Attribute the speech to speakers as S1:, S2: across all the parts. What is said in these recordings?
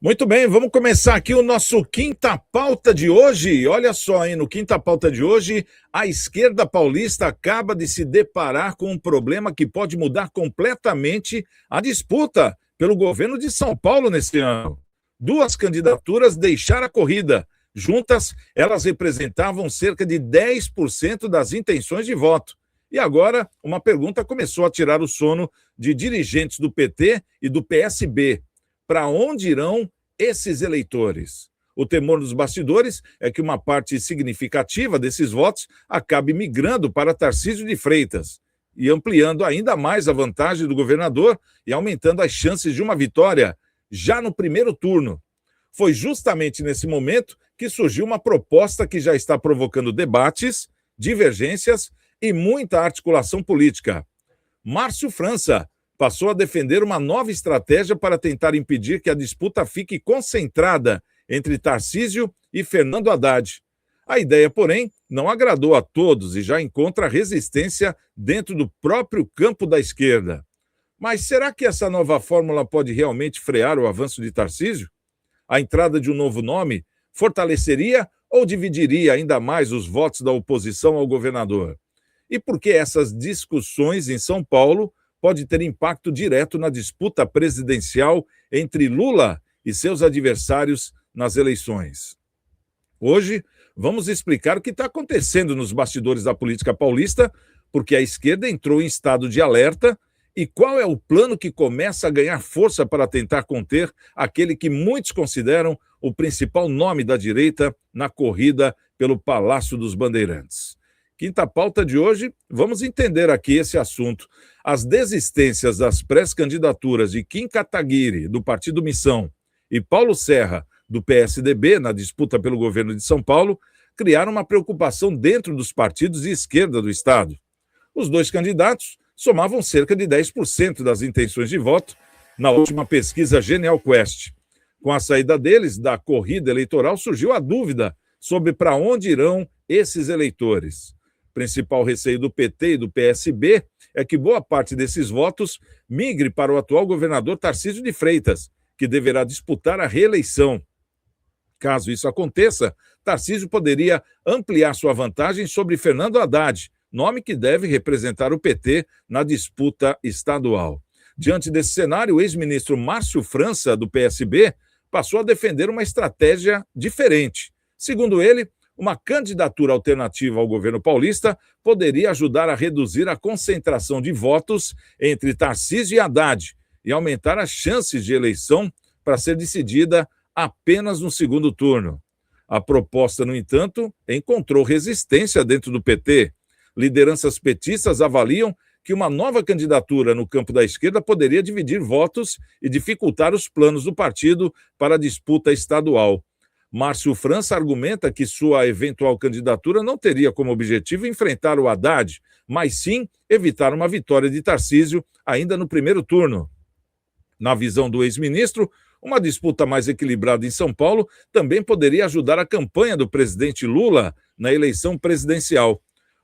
S1: Muito bem, vamos começar aqui o nosso Quinta Pauta de hoje. Olha só, hein, no Quinta Pauta de hoje, a esquerda paulista acaba de se deparar com um problema que pode mudar completamente a disputa pelo governo de São Paulo neste ano. Duas candidaturas deixaram a corrida. Juntas, elas representavam cerca de 10% das intenções de voto. E agora, uma pergunta começou a tirar o sono de dirigentes do PT e do PSB. Para onde irão esses eleitores? O temor dos bastidores é que uma parte significativa desses votos acabe migrando para Tarcísio de Freitas e ampliando ainda mais a vantagem do governador e aumentando as chances de uma vitória já no primeiro turno. Foi justamente nesse momento que surgiu uma proposta que já está provocando debates, divergências e muita articulação política. Márcio França passou a defender uma nova estratégia para tentar impedir que a disputa fique concentrada entre Tarcísio e Fernando Haddad. A ideia, porém, não agradou a todos e já encontra resistência dentro do próprio campo da esquerda. Mas será que essa nova fórmula pode realmente frear o avanço de Tarcísio? A entrada de um novo nome fortaleceria ou dividiria ainda mais os votos da oposição ao governador? E por que essas discussões em São Paulo pode ter impacto direto na disputa presidencial entre Lula e seus adversários nas eleições? Hoje, vamos explicar o que está acontecendo nos bastidores da política paulista, porque a esquerda entrou em estado de alerta e qual é o plano que começa a ganhar força para tentar conter aquele que muitos consideram o principal nome da direita na corrida pelo Palácio dos Bandeirantes. Quinta pauta de hoje, vamos entender aqui esse assunto. As desistências das pré-candidaturas de Kim Kataguiri, do Partido Missão, e Paulo Serra, do PSDB, na disputa pelo governo de São Paulo, criaram uma preocupação dentro dos partidos de esquerda do Estado. Os dois candidatos somavam cerca de 10% das intenções de voto na última pesquisa Genial Quest. Com a saída deles da corrida eleitoral, surgiu a dúvida sobre para onde irão esses eleitores. O principal receio do PT e do PSB é que boa parte desses votos migre para o atual governador Tarcísio de Freitas, que deverá disputar a reeleição. Caso isso aconteça, Tarcísio poderia ampliar sua vantagem sobre Fernando Haddad, nome que deve representar o PT na disputa estadual. Diante desse cenário, o ex-ministro Márcio França, do PSB, passou a defender uma estratégia diferente. Segundo ele, uma candidatura alternativa ao governo paulista poderia ajudar a reduzir a concentração de votos entre Tarcísio e Haddad e aumentar as chances de eleição para ser decidida apenas no segundo turno. A proposta, no entanto, encontrou resistência dentro do PT. Lideranças petistas avaliam que uma nova candidatura no campo da esquerda poderia dividir votos e dificultar os planos do partido para a disputa estadual. Márcio França argumenta que sua eventual candidatura não teria como objetivo enfrentar o Haddad, mas sim evitar uma vitória de Tarcísio ainda no primeiro turno. Na visão do ex-ministro, uma disputa mais equilibrada em São Paulo também poderia ajudar a campanha do presidente Lula na eleição presidencial.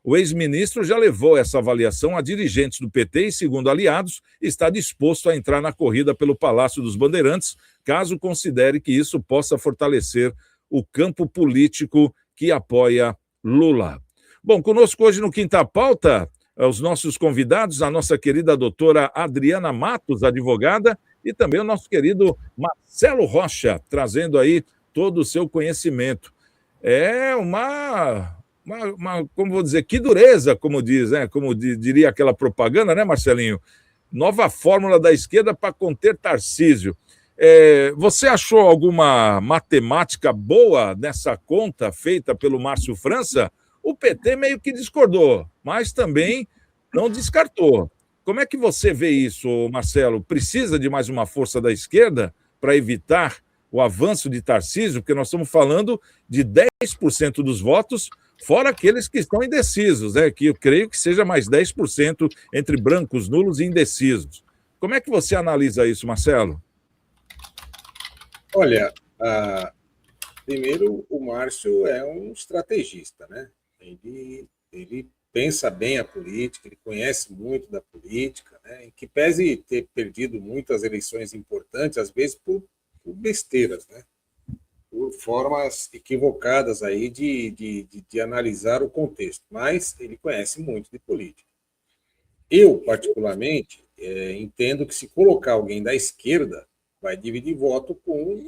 S1: O ex-ministro já levou essa avaliação a dirigentes do PT e, segundo aliados, está disposto a entrar na corrida pelo Palácio dos Bandeirantes, caso considere que isso possa fortalecer o campo político que apoia Lula. Bom, conosco hoje no Quinta Pauta, os nossos convidados, a nossa querida doutora Adriana Matos, advogada, e também o nosso querido Marcelo Rocha, trazendo aí todo o seu conhecimento. É como vou dizer, que dureza, como diz, né? Como diria aquela propaganda, né, Marcelinho? Nova fórmula da esquerda para conter Tarcísio. Você achou alguma matemática boa nessa conta feita pelo Márcio França? O PT meio que discordou, mas também não descartou. Como é que você vê isso, Marcelo? Precisa de mais uma força da esquerda para evitar o avanço de Tarcísio? Porque nós estamos falando de 10% dos votos, fora aqueles que estão indecisos, né? Que eu creio que seja mais 10% entre brancos, nulos e indecisos. Como é que você analisa isso, Marcelo?
S2: Olha, primeiro, o Márcio é um estrategista, né? Ele pensa bem a política, ele conhece muito da política, né? Em que pese ter perdido muitas eleições importantes, às vezes por por besteiras, né? Por formas equivocadas aí de analisar o contexto. Mas ele conhece muito de política. Eu, particularmente, entendo que se colocar alguém da esquerda, vai dividir voto com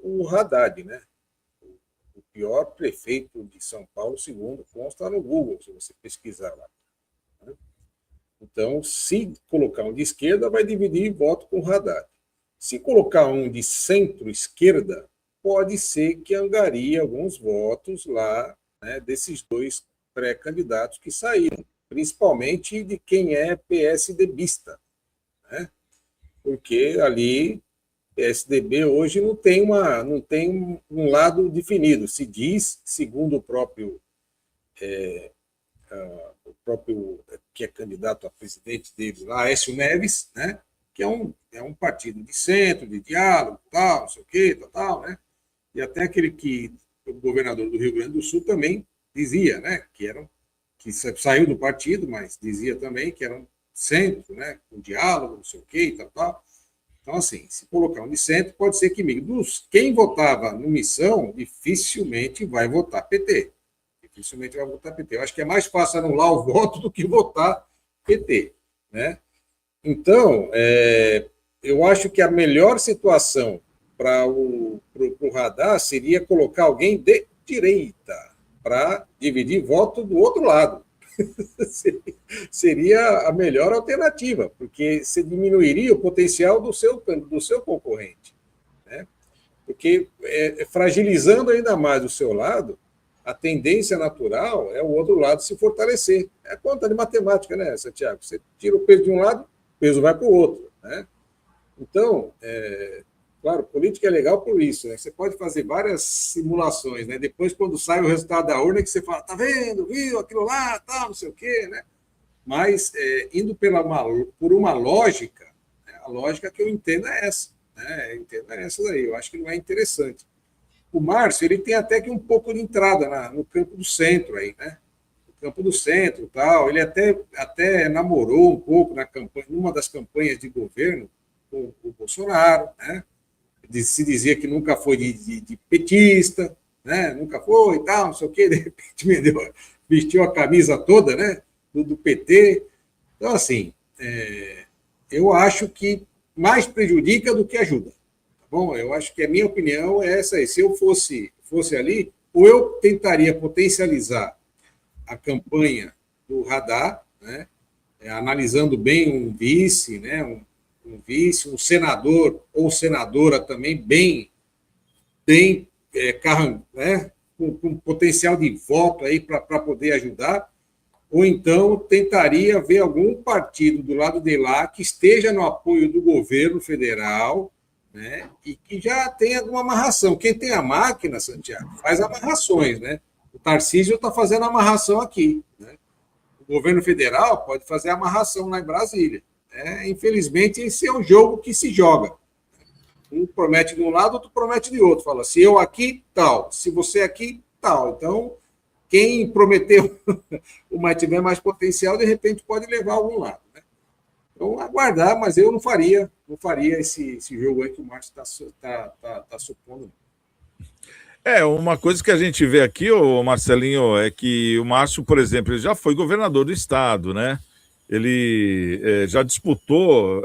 S2: o Haddad, né? O pior prefeito de São Paulo, segundo consta no Google, se você pesquisar lá. Né? Então, se colocar um de esquerda, vai dividir voto com o Haddad. Se colocar um de centro-esquerda, pode ser que angarie alguns votos lá, né, desses dois pré-candidatos que saíram, principalmente de quem é PSDBista, né? Porque ali PSDB hoje não tem um lado definido. Se diz, segundo o próprio que é candidato a presidente deles lá, Aécio Neves, né? Que é um partido de centro, de diálogo, tal, não sei o quê, tal, né? E até aquele que o governador do Rio Grande do Sul também dizia, né? Que saiu do partido, mas dizia também que era um centro, né? Com diálogo, não sei o quê, tal. Então, assim, se colocar um de centro, pode ser que migue. Quem votava no Missão, dificilmente vai votar PT. Dificilmente vai votar PT. Eu acho que é mais fácil anular o voto do que votar PT, né? Então, eu acho que a melhor situação para o Haddad seria colocar alguém de direita para dividir voto do outro lado. Seria a melhor alternativa, porque você diminuiria o potencial do seu concorrente, né? Porque fragilizando ainda mais o seu lado, a tendência natural é o outro lado se fortalecer. É conta de matemática, né, Santiago? Você tira o peso de um lado, o peso vai para o outro, né? Então, claro, política é legal por isso, né? Você pode fazer várias simulações, né? Depois, quando sai o resultado da urna, que você fala, tá vendo, viu, aquilo lá, tal, não sei o quê, né? Mas, indo por uma lógica, né? A lógica que eu entendo é essa, né? Eu entendo essa daí, eu acho que não é interessante. O Márcio, ele tem até que um pouco de entrada no campo do centro aí, né? No campo do centro, tal. Ele até namorou um pouco numa das campanhas de governo com o Bolsonaro, né? Se dizia que nunca foi de petista, né? Nunca foi e tal, não sei o quê, de repente vestiu a camisa toda, né? Do PT. Então, assim, eu acho que mais prejudica do que ajuda. Bom, eu acho que a minha opinião é essa aí. Se eu fosse ali, ou eu tentaria potencializar a campanha do Haddad, né, analisando bem um vice, né, um vice, um senador ou senadora também bem né, com potencial de voto aí para poder ajudar, ou então tentaria ver algum partido do lado de lá que esteja no apoio do governo federal, né, e que já tem alguma amarração. Quem tem a máquina, Santiago, faz amarrações, né? O Tarcísio está fazendo amarração aqui, né? O governo federal pode fazer amarração lá em Brasília. Infelizmente, esse é um jogo que se joga. Um promete de um lado, outro promete de outro. Fala, se eu aqui, tal. Se você aqui, tal. Então, quem prometeu tiver mais potencial, de repente pode levar a algum lado, né? Então, aguardar, mas eu não faria esse jogo aí que o Márcio está supondo.
S1: Uma coisa que a gente vê aqui, ô Marcelinho, é que o Márcio, por exemplo, ele já foi governador do estado, né? Ele já disputou,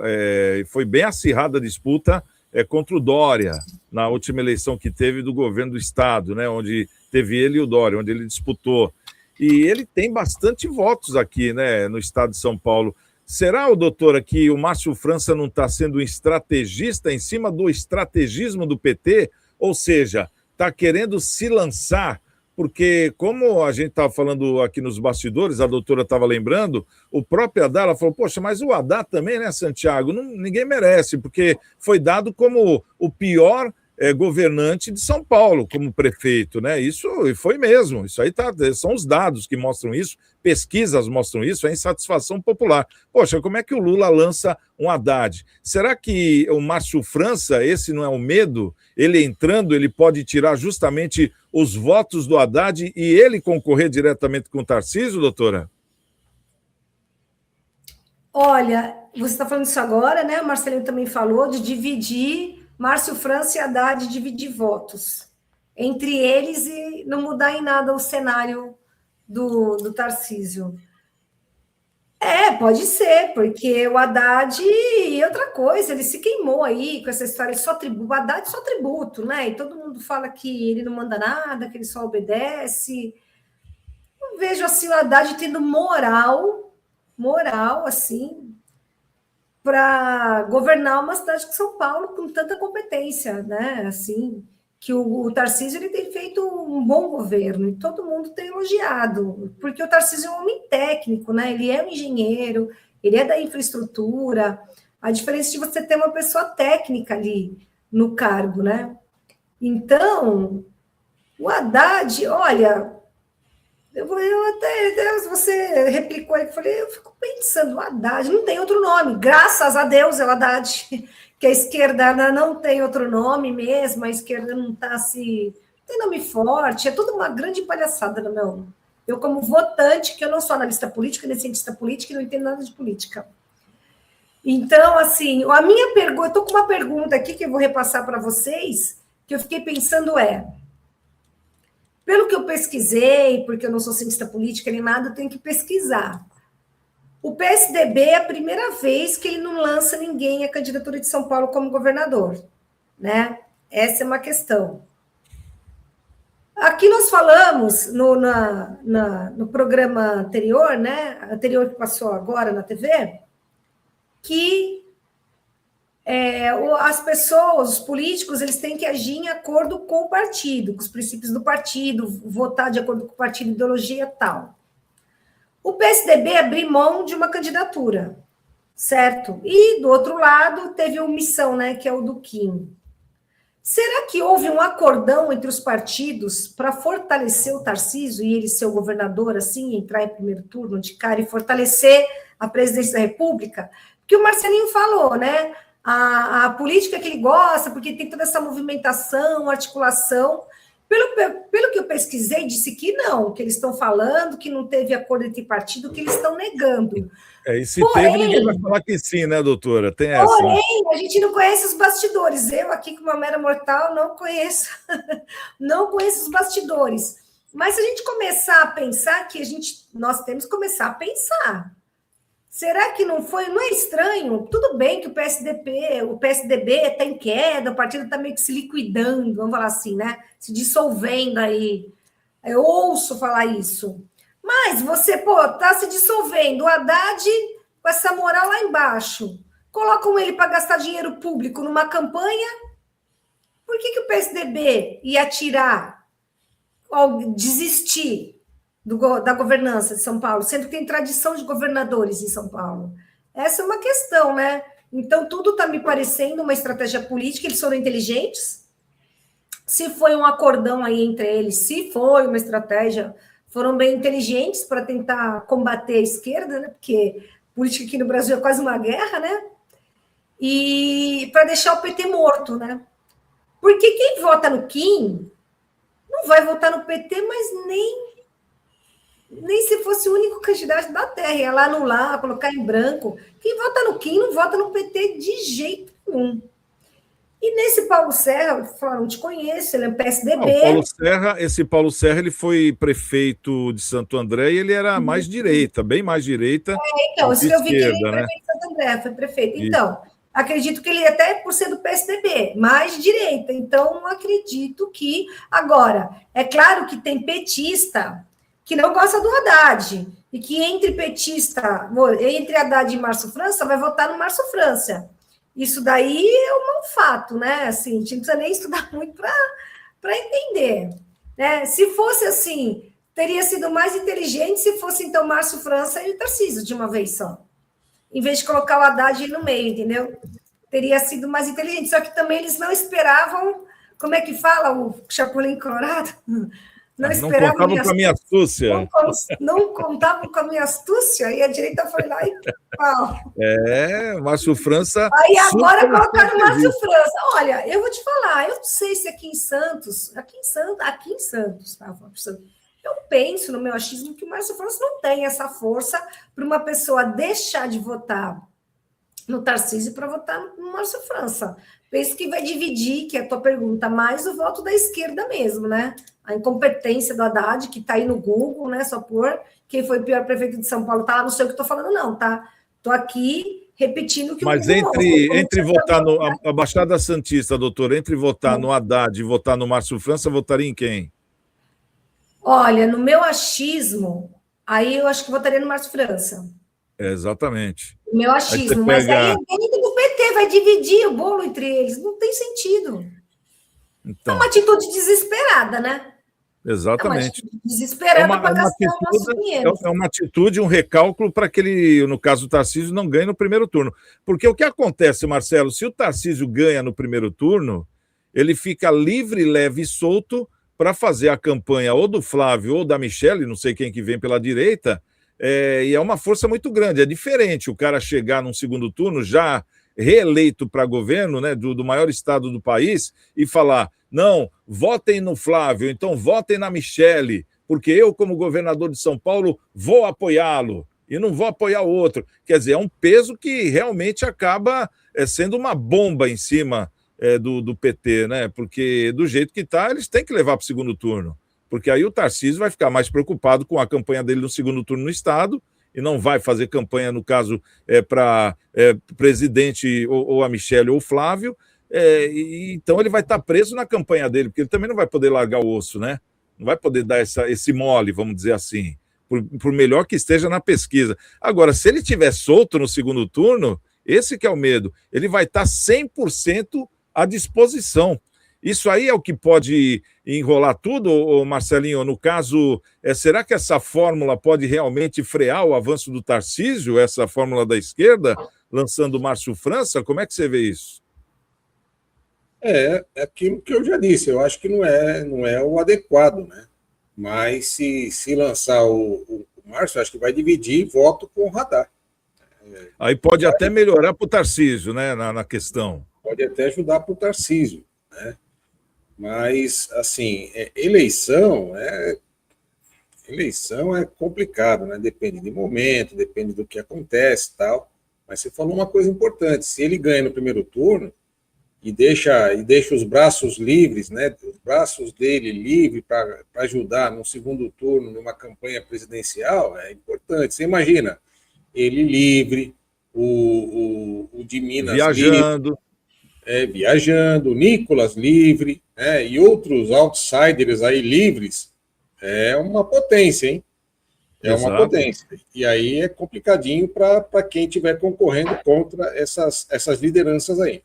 S1: foi bem acirrada a disputa contra o Dória, na última eleição que teve do governo do estado, né? Onde teve ele e o Dória, onde ele disputou. E ele tem bastante votos aqui, né, no estado de São Paulo. Será, doutora, que o Márcio França não está sendo um estrategista em cima do estrategismo do PT? Ou seja, está querendo se lançar, porque como a gente estava falando aqui nos bastidores, a doutora estava lembrando, o próprio Haddad, ela falou, poxa, mas o Haddad também, né, Santiago? Ninguém merece, porque foi dado como o pior governante de São Paulo como prefeito, né? Isso foi mesmo, isso aí são os dados que mostram isso, pesquisas mostram isso, é insatisfação popular. Poxa, como é que o Lula lança um Haddad? Será que o Márcio França, esse não é o medo? Ele entrando, ele pode tirar justamente os votos do Haddad e ele concorrer diretamente com o Tarcísio, doutora?
S3: Olha, você está falando isso agora, né? O Marcelinho também falou de dividir Márcio França e Haddad dividir votos entre eles e não mudar em nada o cenário do Tarcísio. Pode ser, porque o Haddad e outra coisa, ele se queimou aí com essa história, o Haddad só tributo, né? E todo mundo fala que ele não manda nada, que ele só obedece. Eu vejo assim o Haddad tendo moral, assim, para governar uma cidade como São Paulo com tanta competência, né? Assim, que o Tarcísio ele tem feito um bom governo e todo mundo tem elogiado, porque o Tarcísio é um homem técnico, né? Ele é um engenheiro, ele é da infraestrutura. A diferença de você ter uma pessoa técnica ali no cargo, né? Então, o Haddad, olha, você replicou aí, eu fico pensando, o Haddad não tem outro nome, graças a Deus é o Haddad, que a esquerda não tem outro nome mesmo, a esquerda não está não tem nome forte, é tudo uma grande palhaçada no meu. Eu, como votante, que eu não sou analista política, nem cientista política, e não entendo nada de política. Então, assim, a minha pergunta, eu estou com uma pergunta aqui que eu vou repassar para vocês, que eu fiquei pensando pelo que eu pesquisei, porque eu não sou cientista política nem nada, eu tenho que pesquisar. O PSDB é a primeira vez que ele não lança ninguém à candidatura de São Paulo como governador, né? Essa é uma questão. Aqui nós falamos no programa anterior, né? Anterior que passou agora na TV, que as pessoas, os políticos, eles têm que agir em acordo com o partido, com os princípios do partido, votar de acordo com o partido, ideologia e tal. O PSDB abriu mão de uma candidatura, certo? E, do outro lado, teve uma missão, né, que é o do Kim. Será que houve um acordão entre os partidos para fortalecer o Tarcísio e ele ser o governador, assim, entrar em primeiro turno de cara e fortalecer a presidência da República? Porque o Marcelinho falou, né? A política que ele gosta, porque tem toda essa movimentação, articulação. Pelo que eu pesquisei, disse que não, que eles estão falando, que não teve acordo entre partido, que eles estão negando.
S1: E se teve, ninguém vai falar que sim, né, doutora? Tem essa.
S3: Porém, a gente não conhece os bastidores. Eu, aqui, como uma mera mortal, não conheço os bastidores. Mas se a gente começar a pensar nós temos que começar a pensar. Será que não é estranho? Tudo bem que o PSDB está em queda, o partido está meio que se liquidando, vamos falar assim, né? Se dissolvendo aí. Eu ouço falar isso. Mas você, está se dissolvendo. O Haddad, com essa moral lá embaixo, colocam ele para gastar dinheiro público numa campanha. Por que o PSDB ia tirar, ou desistir da governança de São Paulo, sendo que tem tradição de governadores em São Paulo? Essa é uma questão, né? Então, tudo está me parecendo uma estratégia política, eles foram inteligentes. Se foi um acordão aí entre eles, se foi uma estratégia, foram bem inteligentes para tentar combater a esquerda, né? Porque política aqui no Brasil é quase uma guerra, né? E para deixar o PT morto, né? Porque quem vota no Kim não vai votar no PT, mas nem se fosse o único candidato da terra, ia lá anular, colocar em branco. Quem vota no Kim não vota no PT de jeito nenhum. E nesse Paulo Serra, falaram, não te conheço, ele é PSDB.
S1: Esse Paulo Serra, ele foi prefeito de Santo André e ele era mais direita, bem mais direita.
S3: Então, isso que eu vi que ele é prefeito de Santo André, foi prefeito. Então, acredito que ele até por ser do PSDB, mais de direita. Então, acredito que... Agora, é claro que tem petista que não gosta do Haddad, e que entre Haddad e Márcio França, vai votar no Márcio França. Isso daí é um fato, né? Assim, a gente não precisa nem estudar muito para entender. Né? Se fosse assim, teria sido mais inteligente se fosse, então, Márcio França e Tarcísio de uma vez só. Em vez de colocar o Haddad no meio, entendeu? Teria sido mais inteligente. Só que também eles não esperavam, como é que fala o Chapulin Colorado?
S1: Não contavam com a minha astúcia.
S3: Não contavam com a minha astúcia, e a direita foi lá e pau.
S1: Márcio França.
S3: Aí agora colocaram o Márcio França. Olha, eu vou te falar, eu não sei se aqui em Santos, tá? Eu penso no meu achismo que o Márcio França não tem essa força para uma pessoa deixar de votar no Tarcísio para votar no Márcio França. Penso que vai dividir, que é a tua pergunta, mais o voto da esquerda mesmo, né? A incompetência do Haddad, que está aí no Google, né? Só por quem foi o pior prefeito de São Paulo, tá lá, não sei o que estou falando, não, tá? Estou aqui repetindo o que
S1: Mas
S3: o Google
S1: entre votar no a Baixada Santista, doutor, entre votar no Haddad e votar no Márcio França, votaria em quem?
S3: Olha, no meu achismo, aí eu acho que votaria no Márcio França.
S1: Exatamente.
S3: O meu achismo, mas aí é dentro do PT, vai dividir o bolo entre eles. Não tem sentido.
S1: Então,
S3: é uma atitude desesperada, né?
S1: exatamente.
S3: É uma atitude desesperada para gastar o nosso dinheiro.
S1: É uma atitude, um recálculo para que ele, no caso do Tarcísio, não ganhe no primeiro turno. Porque o que acontece, Marcelo, se o Tarcísio ganha no primeiro turno, ele fica livre, leve e solto para fazer a campanha ou do Flávio ou da Michelle, não sei quem que vem pela direita, e é uma força muito grande. É diferente o cara chegar num segundo turno já reeleito para governo, né, do maior estado do país, e falar, não, votem no Flávio, então votem na Michelle, porque eu, como governador de São Paulo, vou apoiá-lo e não vou apoiar o outro. Quer dizer, é um peso que realmente acaba sendo uma bomba em cima do PT, né? Porque do jeito que está, eles têm que levar para o segundo turno, porque aí o Tarcísio vai ficar mais preocupado com a campanha dele no segundo turno no estado e não vai fazer campanha, no caso, para presidente ou a Michelle ou o Flávio, então ele vai estar preso na campanha dele, porque ele também não vai poder largar o osso, né? Não vai poder dar esse mole, vamos dizer assim, por melhor que esteja na pesquisa. Agora, se ele estiver solto no segundo turno, esse que é o medo, ele vai estar 100% à disposição. Isso aí é o que pode enrolar tudo, Marcelinho? No caso, será que essa fórmula pode realmente frear o avanço do Tarcísio, essa fórmula da esquerda, lançando o Márcio França? Como é que você vê isso?
S2: É aquilo que eu já disse, eu acho que não é o adequado, né? Mas se lançar o Márcio, acho que vai dividir voto com o Haddad.
S1: Aí pode até melhorar para o Tarcísio, né, na questão.
S2: Pode até ajudar para o Tarcísio, né? Mas, assim, eleição é complicado, né? Depende de momento, depende do que acontece e tal. Mas você falou uma coisa importante, se ele ganha no primeiro turno e deixa os braços livres, né? Os braços dele livres para ajudar no segundo turno, numa campanha presidencial, é importante. Você imagina, ele livre, o de Minas
S1: viajando.
S2: Viajando, o Nicolas livre, né, e outros outsiders aí livres, é uma potência, hein?
S1: Exato.
S2: Uma potência. E aí é complicadinho para quem estiver concorrendo contra essas lideranças aí.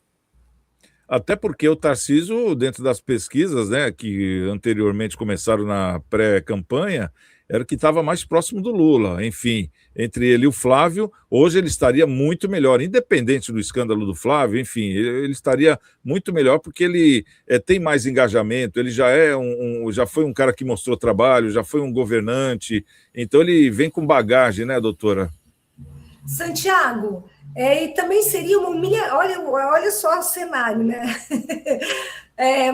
S1: Até porque o Tarcísio, dentro das pesquisas, né, que anteriormente começaram na pré-campanha, era o que estava mais próximo do Lula. Enfim, entre ele e o Flávio, hoje ele estaria muito melhor, independente do escândalo do Flávio, enfim, ele estaria muito melhor porque ele tem mais engajamento, ele já já foi um cara que mostrou trabalho, já foi um governante, então ele vem com bagagem, né, doutora?
S3: Santiago, e também seria uma humilhação, olha só o cenário, né?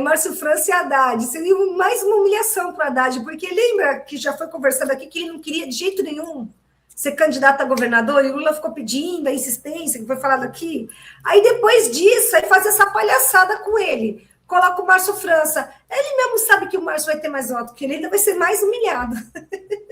S3: Márcio França e Haddad, seria mais uma humilhação para Haddad, porque lembra que já foi conversado aqui que ele não queria de jeito nenhum ser candidato a governador, e o Lula ficou pedindo a insistência, que foi falado aqui. Aí depois disso, aí faz essa palhaçada com ele, coloca o Márcio França. Ele mesmo sabe que o Márcio vai ter mais voto que ele ainda vai ser mais humilhado.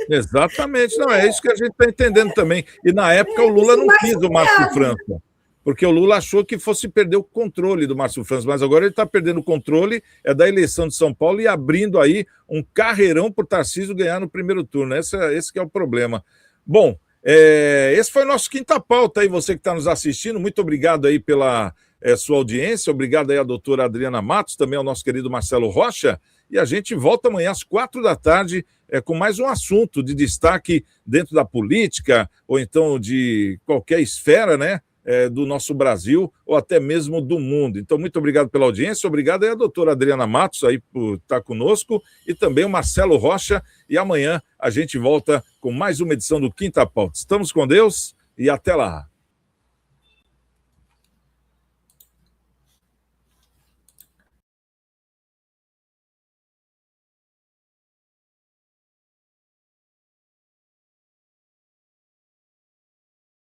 S1: Exatamente, não, é isso que a gente está entendendo também. E na época o Lula não quis o Márcio França, porque o Lula achou que fosse perder o controle do Márcio França, mas agora ele está perdendo o controle da eleição de São Paulo e abrindo aí um carreirão para o Tarcísio ganhar no primeiro turno. Esse que é o problema. Bom, esse foi o nosso Quinta Pauta aí, você que está nos assistindo, muito obrigado aí pela sua audiência, obrigado aí à doutora Adriana Matos, também ao nosso querido Marcelo Rocha, e a gente volta amanhã às 4h com mais um assunto de destaque dentro da política, ou então de qualquer esfera, né? Do nosso Brasil ou até mesmo do mundo. Então, muito obrigado pela audiência, obrigado aí a doutora Adriana Matos aí por estar conosco e também o Marcelo Rocha, e amanhã a gente volta com mais uma edição do Quinta Pauta. Estamos com Deus e até lá.